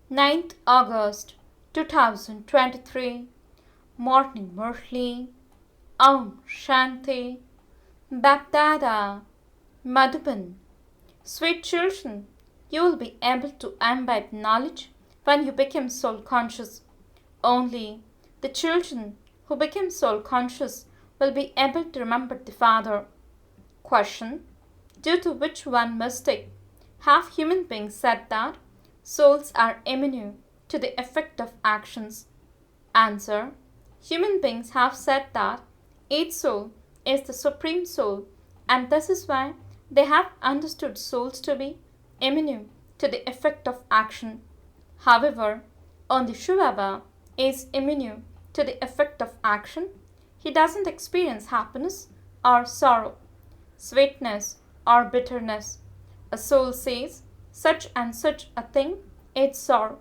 9th August 2023. Morning Murli. Om Shanti. BapDada. Madhuban. Sweet children, you will be able to imbibe knowledge when you become soul conscious. Only the children who become soul conscious will be able to remember the Father. Question: due to which one mistake have human beings said that souls are immune to the effect of actions? Answer: human beings have said that each soul is the supreme soul, and this is why they have understood souls to be immune to the effect of action. However, only shivbaba is immune to the effect of action. He doesn't experience happiness or sorrow, sweetness or bitterness. A soul says, such and such a thing is sorrow.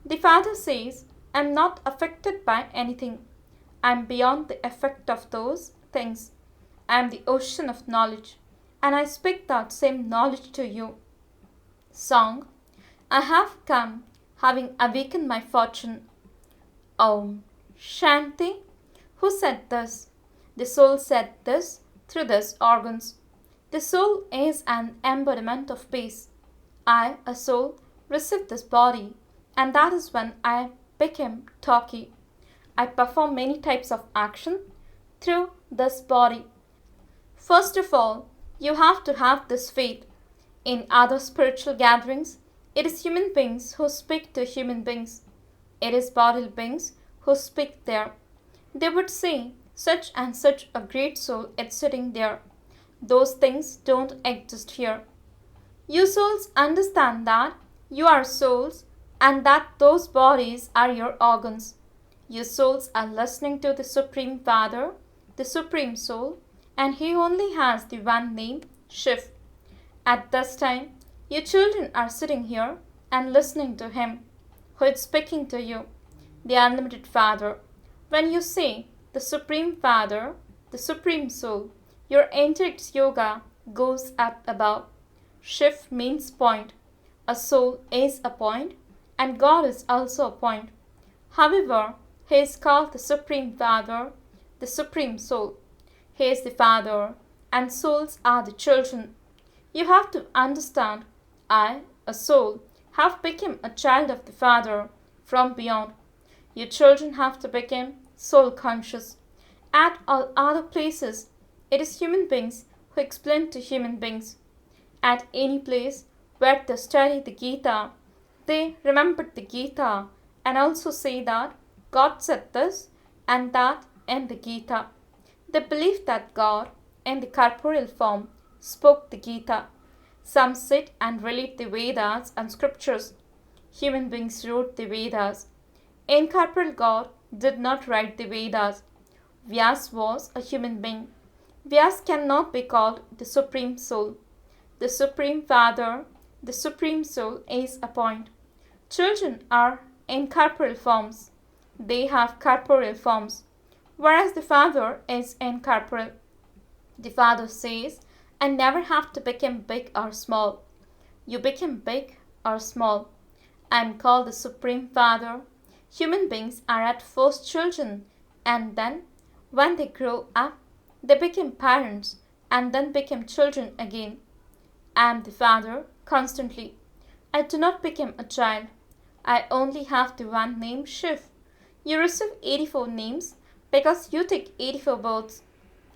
The Father says, I am not affected by anything. I am beyond the effect of those things. I am the ocean of knowledge, and I speak that same knowledge to you. Song: I have come, having awakened my fortune. Om Shanti. Who said this? The soul said this through these organs. The soul is an embodiment of peace. I, a soul, received this body, and that is when I became talky. I perform many types of action through this body. First of all, you have to have this faith. In other spiritual gatherings, it is human beings who speak to human beings. It is bodily beings who speak there. They would say, such and such a great soul is sitting there. Those things don't exist here. You souls understand that you are souls and that those bodies are your organs. You souls are listening to the Supreme Father, the Supreme Soul, and He only has the one name, Shiv. At this time, you children are sitting here and listening to Him, who is speaking to you, the Unlimited Father. When you say the Supreme Father, the Supreme Soul, your angelic yoga goes up above. Shiv means point. A soul is a point, and God is also a point. However, He is called the Supreme Father, the Supreme Soul. He is the Father, and souls are the children. You have to understand, I, a soul, have become a child of the Father from beyond. You children have to become soul conscious. At all other places, it is human beings who explain to human beings. At any place where they study the Gita, they remember the Gita and also say that God said this and that in the Gita. They believe that God, in the corporeal form, spoke the Gita. Some sit and relate the Vedas and scriptures. Human beings wrote the Vedas. Incorporeal God did not write the Vedas. Vyas was a human being. Vyas cannot be called the Supreme Soul. The Supreme Father, the Supreme Soul, is a point. Children are incorporeal forms. They have corporeal forms, whereas the Father is incorporeal. The Father says, I never have to become big or small. You become big or small. I am called the Supreme Father. Human beings are at first children, and then, when they grow up, they become parents, and then become children again. I am the Father constantly. I do not become a child. I only have the one name Shiv. You receive 84 names because you take 84 births.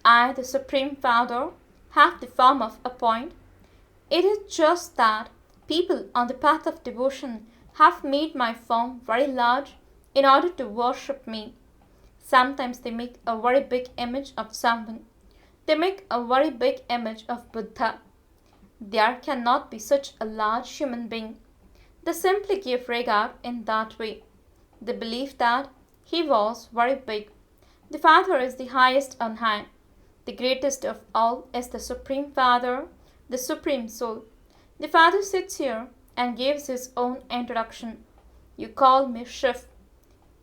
I, the Supreme Father, have the form of a point. It is just that people on the path of devotion have made my form very large in order to worship me. Sometimes they make a very big image of someone. They make a very big image of Buddha. There cannot be such a large human being. They simply give regard in that way. They believe that He was very big. The Father is the highest on high. The greatest of all is the Supreme Father, the Supreme Soul. The Father sits here and gives His own introduction. You call me Shiv.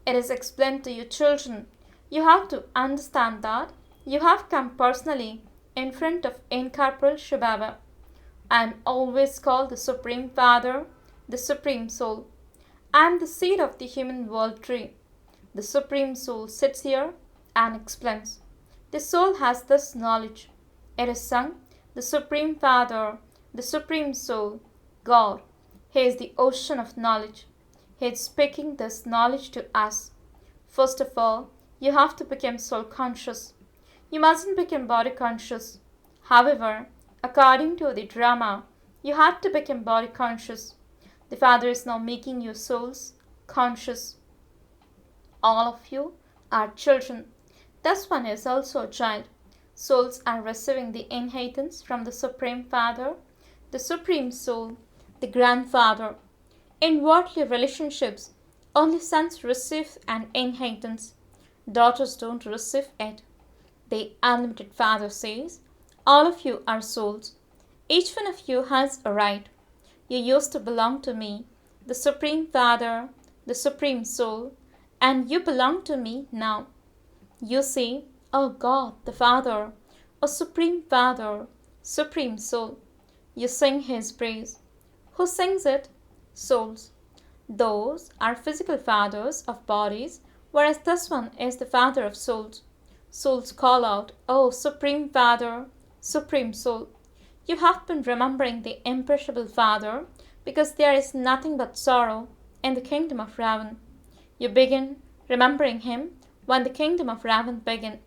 It is explained to you children. You have to understand that you have come personally in front of incorporeal shivbaba. I am always called the Supreme Father, the Supreme Soul. I am the seed of the human world tree. The Supreme Soul sits here and explains. The soul has this knowledge. It is sung, the Supreme Father, the Supreme Soul, God. He is the ocean of knowledge. He is speaking this knowledge to us. First of all, you have to become soul conscious. You mustn't become body conscious. However, according to the drama, you have to become body conscious. The Father is now making your souls conscious. All of you are children. This one is also a child. Souls are receiving the inheritance from the Supreme Father, the Supreme Soul, the Grandfather. In worldly relationships, only sons receive an inheritance. Daughters don't receive it. The Unlimited Father says, all of you are souls. Each one of you has a right. You used to belong to me, the Supreme Father, the Supreme Soul, and you belong to me now. You say, oh God, the Father, O Supreme Father, Supreme Soul. You sing His praise. Who sings it? Souls. Those are physical fathers of bodies, whereas this one is the Father of souls. Souls call out, oh Supreme Father, Supreme Soul. You have been remembering the imperishable Father because there is nothing but sorrow in the kingdom of Ravan. You begin remembering him when the kingdom of Ravan began.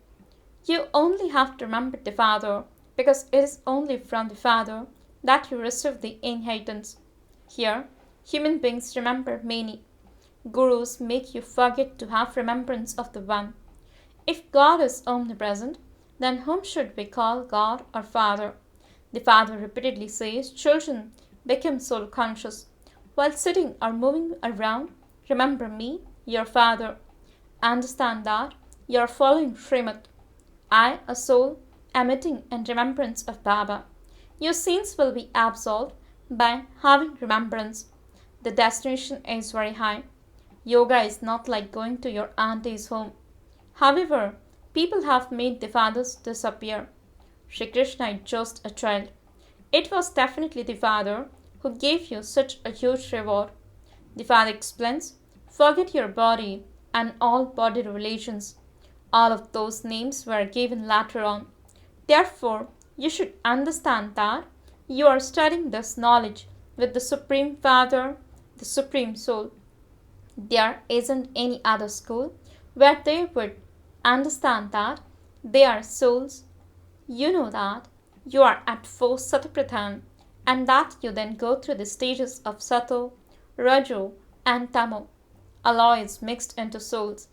You only have to remember the Father because it is only from the Father that you receive the inheritance. Here, human beings remember many. Gurus make you forget to have remembrance of the One. If God is omnipresent, then whom should we call God or Father? The Father repeatedly says, children, become soul conscious. While sitting or moving around, remember me, your Father. Understand that you are following Srimad. I, a soul, am eating in remembrance of Baba. Your sins will be absolved by having remembrance. The destination is very high. Yoga is not like going to your auntie's home. However, people have made the fathers disappear. Shri Krishna is just a child. It was definitely the Father who gave you such a huge reward. The Father explains, forget your body and all body relations. All of those names were given later on. Therefore, you should understand that you are studying this knowledge with the Supreme Father, the Supreme Soul. There isn't any other school where they would understand that they are souls. You know that you are at 4 Satapradhan and that you then go through the stages of Sato, Rajo and Tamo. Alloy is mixed into souls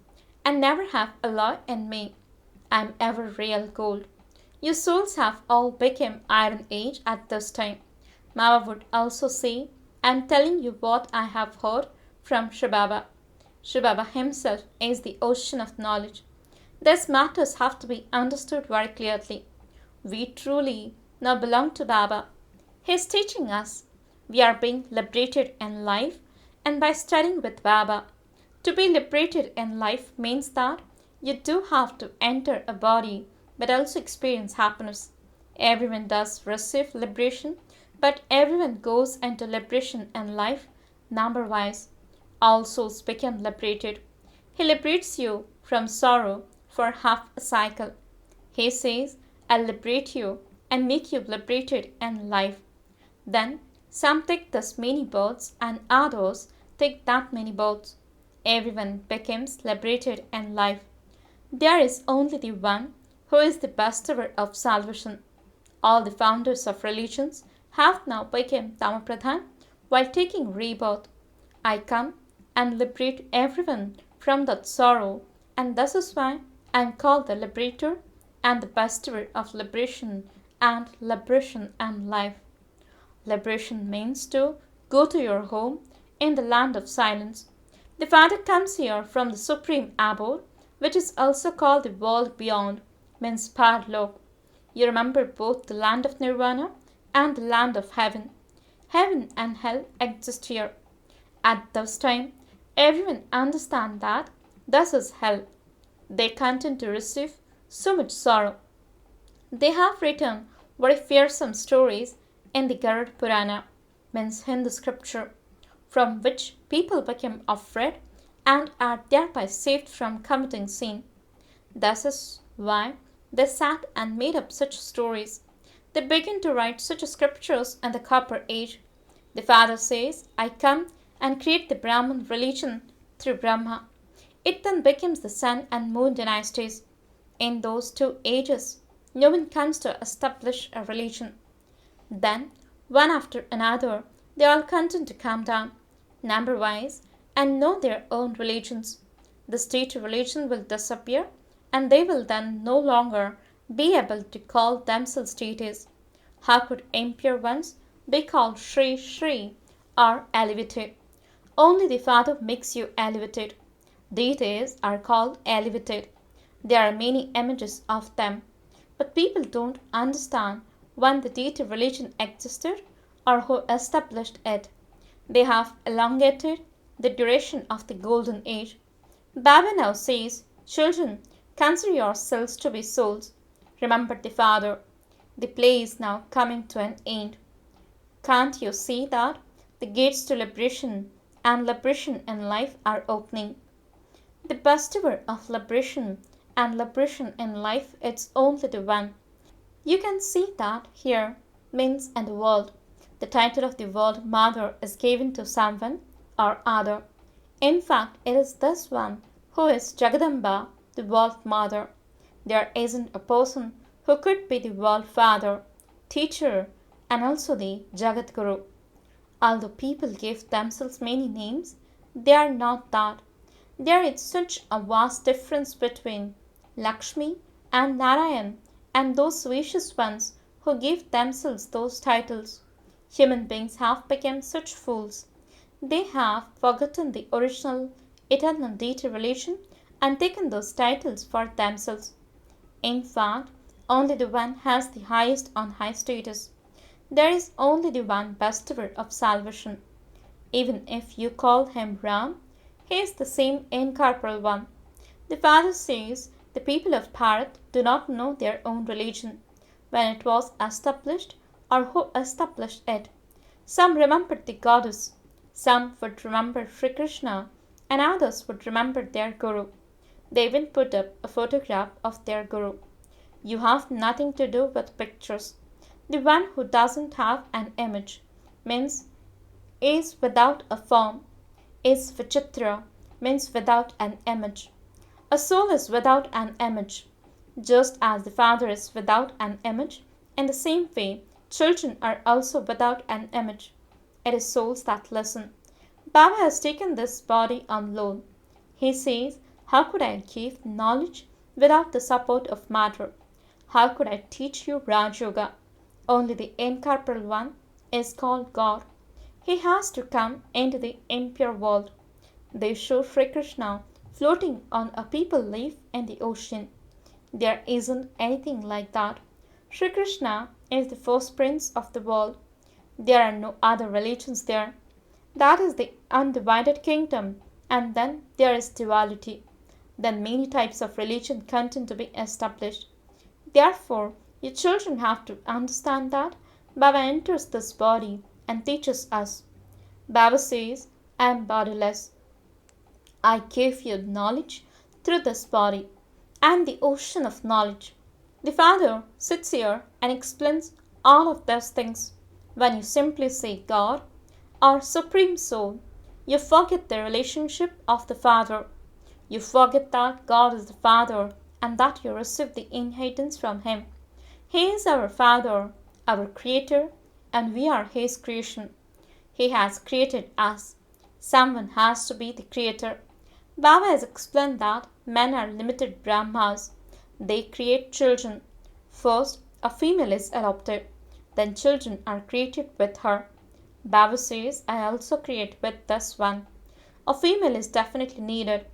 and never have alloy in me. I am ever real gold. You souls have all become Iron Age at this time. Baba would also say, I am telling you what I have heard from shivbaba. Shivbaba himself is the ocean of knowledge. These matters have to be understood very clearly. We truly now belong to Baba. He is teaching us. We are being liberated in life and by studying with Baba. To be liberated in life means that you do have to enter a body but also experience happiness. Everyone does receive liberation, but everyone goes into liberation in life number-wise. All souls become liberated. He liberates you from sorrow for half a cycle. He says, I'll liberate you and make you liberated in life. Then some take this many births and others take that many births. Everyone becomes liberated in life. There is only the one who is the bestower of salvation. All the founders of religions have now become Tamapradhan while taking rebirth. I come and liberate everyone from that sorrow, and this is why I am called the liberator and the bestower of liberation and life. Liberation means to go to your home in the land of silence. The Father comes here from the supreme abode, which is also called the world beyond, means Parlok. You remember both the land of Nirvana and the land of heaven. Heaven and hell exist here. At this time, everyone understands that this is hell. They continue to receive so much sorrow. They have written very fearsome stories in the Garud Purana, means Hindu scripture. from which people become afraid and are thereby saved from committing sin. This is why they sat and made up such stories. They began to write such scriptures in the Copper Age. The Father says, I come and create the Brahman religion through Brahma. It then becomes the Sun and Moon dynasties. In those 2 ages, no one comes to establish a religion. Then, one after another, they all continue to come down, number-wise, and know their own religions. The state religion will disappear, and they will then no longer be able to call themselves deities. How could impure ones be called Shri Shri or elevated? Only the Father makes you elevated. Deities are called elevated. There are many images of them, but people don't understand when the deity religion existed or who established it. They have elongated the duration of the golden age. Baba now says, children, consider yourselves to be souls. Remember the Father. The play is now coming to an end. Can't you see that the gates to liberation and liberation in life are opening? The bestower of liberation and liberation in life is only the one. You can see that here means in the world. The title of the world mother is given to someone or other. In fact, it is this one who is Jagadamba, the world mother. There isn't a person who could be the world father, teacher, and also the Jagat Guru. Although people give themselves many names, they are not that. There is such a vast difference between Lakshmi and Narayan and those vicious ones who give themselves those titles. Human beings have become such fools. They have forgotten the original eternal deity relation and taken those titles for themselves. In fact, only the one has the highest on high status. There is only the one bestower of salvation. Even if you call him Ram, he is the same incorporeal one. The Father says the people of Bharat do not know their own religion, when it was established or who established it. Some remembered the goddess, some would remember Sri Krishna, and others would remember their Guru. They even put up a photograph of their Guru. You have nothing to do with pictures. The one who doesn't have an image means is without a form, is Vichitra, means without an image. A soul is without an image. Just as the Father is without an image, in the same way, children are also without an image. It is souls that listen. Baba has taken this body on loan. He says, how could I give knowledge without the support of matter? How could I teach you Raj Yoga? Only the incorporeal one is called God. He has to come into the impure world. They show Sri Krishna floating on a people leaf in the ocean. There isn't anything like that. Sri Krishna is the first prince of the world. There are no other religions there. That is the undivided kingdom, and then there is duality. Then many types of religion continue to be established. Therefore, your children have to understand that Baba enters this body and teaches us. Baba says, I am bodiless. I give you knowledge through this body. I am the ocean of knowledge. The Father sits here and explains all of these things. When you simply say God or Supreme Soul, you forget the relationship of the Father. You forget that God is the Father and that you receive the inheritance from Him. He is our Father, our Creator, and we are His creation. He has created us. Someone has to be the Creator. Baba has explained that men are limited Brahmas. They create children. First, a female is adopted. Then children are created with her. Baba says, I also create with this one. A female is definitely needed.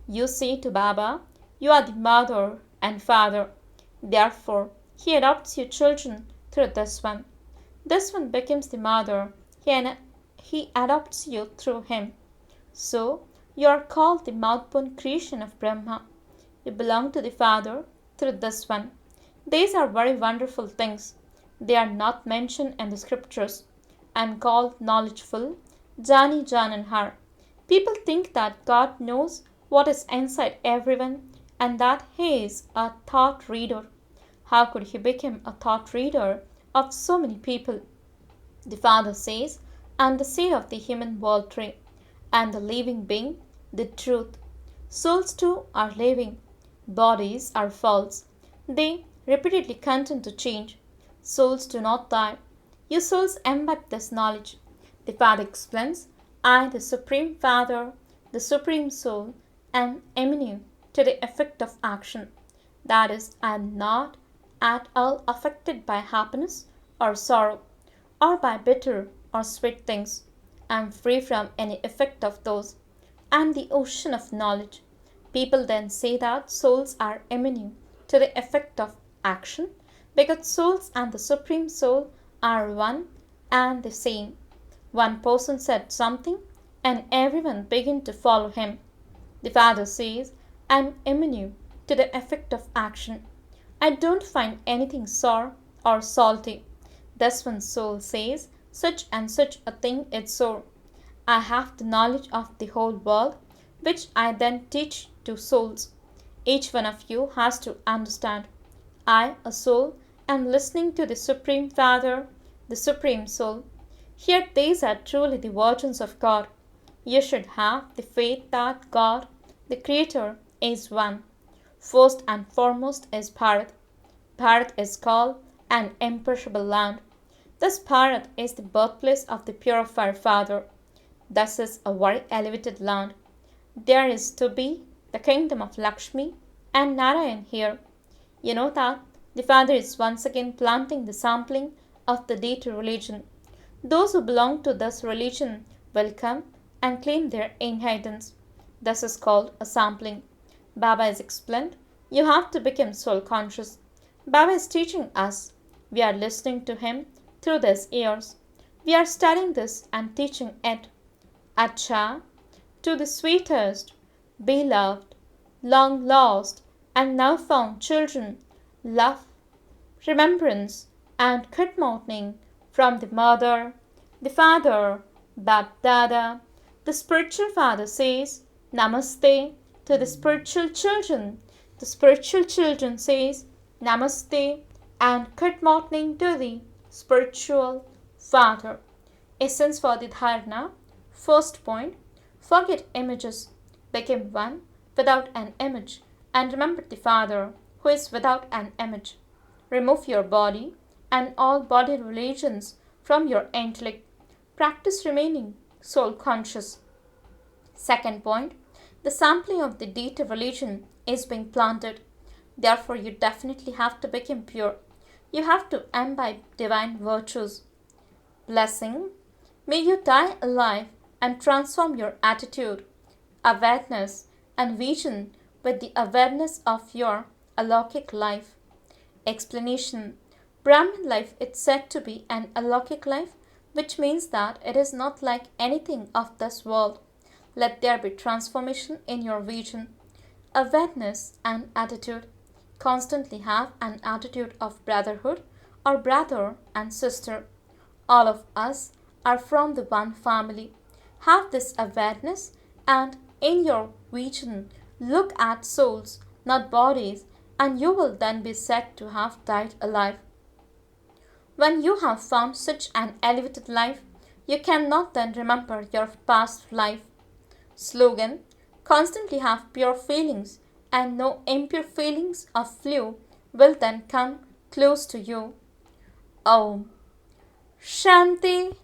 You say to Baba, you are the mother and father. Therefore, he adopts your children through this one. This one becomes the mother. He adopts you through him. So, you are called the mouth-born creation of Brahma. You belong to the Father through this one. These are very wonderful things. They are not mentioned in the scriptures. I am called knowledgeful Jani Janan Har. People think that God knows what is inside everyone and that He is a thought reader. How could He become a thought reader of so many people? The Father says, I am the seed of the human world tree, and the living being, the truth. Souls too are living. Bodies are false. They repeatedly continue to change. Souls do not die. Your souls embed this knowledge. The Father explains, I, the Supreme Father, the Supreme Soul, am immune to the effect of action. That is, I am not at all affected by happiness or sorrow, or by bitter or sweet things. I am free from any effect of those. I am the ocean of knowledge. People then say that souls are immune to the effect of action because souls and the Supreme Soul are one and the same. One person said something and everyone began to follow him. The Father says, I am immune to the effect of action. I don't find anything sour or salty. This one soul says, such and such a thing is sour. I have the knowledge of the whole world, which I then teach to souls. Each one of you has to understand. I, a soul, am listening to the Supreme Father, the Supreme Soul. Here these are truly the virgins of God. You should have the faith that God, the Creator, is one. First and foremost is Bharat. Bharat is called an imperishable land. Thus Bharat is the birthplace of the purified Father. Thus is a very elevated land. There is to be the kingdom of Lakshmi and Narayan here. You know that the Father is once again planting the sampling of the deity religion. Those who belong to this religion will come and claim their inheritance. This is called a sampling. Baba is explained, you have to become soul conscious. Baba is teaching us. We are listening to him through these ears. We are studying this and teaching it. Acha, to the sweetest, beloved, long lost, and now found children, love, remembrance, and good morning from the mother, the father, BapDada. The spiritual father says, Namaste to the spiritual children. The spiritual children says, Namaste and good morning to the spiritual father. Essence for the dharana. First point, forget images. Become one without an image and remember the Father who is without an image. Remove your body and all body relations from your intellect. Practice remaining soul conscious. Second point, the sampling of the deity religion is being planted. Therefore, you definitely have to become pure. You have to imbibe divine virtues. Blessing, may you die alive and transform your attitude, awareness, and vision with the awareness of your alokik life. Explanation, Brahman life is said to be an alokik life, which means that it is not like anything of this world. Let there be transformation in your vision, awareness, and attitude. Constantly have an attitude of brotherhood or brother and sister. All of us are from the one family. Have this awareness and in your vision look at souls, not bodies, and you will then be said to have died alive. When you have found such an elevated life, you cannot then remember your past life. Slogan, constantly have pure feelings and no impure feelings of flu will then come close to you. Om Shanti